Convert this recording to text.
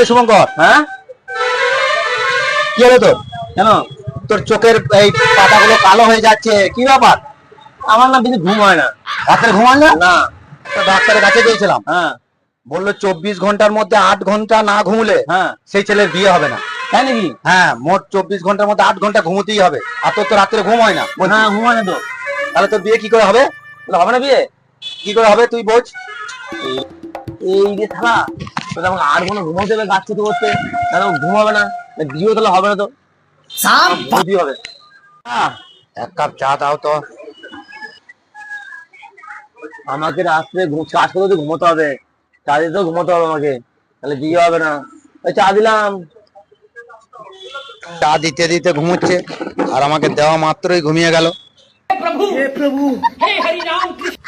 শুভঙ্কর, হ্যাঁ, কি হলো তোর? কেন? তোর চোখের এই পাতাগুলো কালো হয়ে যাচ্ছে, কি ব্যাপার? আমার না বেশি ঘুম হয় না। রাত্রে ঘুমান না? না। তো ডাক্তারের কাছে গিয়েছিলাম, হ্যাঁ। বললো 24 ঘন্টার মধ্যে 8 ঘন্টা না ঘুমলে হ্যাঁ। সেই ছেলের বিয়ে হবে না। তাই নাকি? হ্যাঁ, মোট 24 ঘন্টার মধ্যে 8 ঘন্টা ঘুমোতেই হবে। আর তোর তো রাত্রে ঘুম হয় না বলছিস। না, ঘুম হয় না তো। তাহলে তোর বিয়ে কি করে হবে? তাহলে হবে না বিয়ে? কি করে হবে তুই বোঝ। এই যে থালা, তাহলে আমাকে 8 ঘন্টা ঘুমোতে হবে কাজ করতে করতে, তাহলে ঘুম হবে না, বিয়ে তাহলে হবে না তো। বুদ্ধি হবে। এক কাপ চা দাও তো। আমাকে রাত্রে কাজ করতে ঘুমোতে হবে, চা দিতেও ঘুমোতে হবে আমাকে, তাহলে বিয়ে হবে না। ওই চা দিলাম। চা দিতে দিতে ঘুমোচ্ছে, আর আমাকে দেওয়া মাত্রই ঘুমিয়ে গেল। हे हरि राम कृष्ण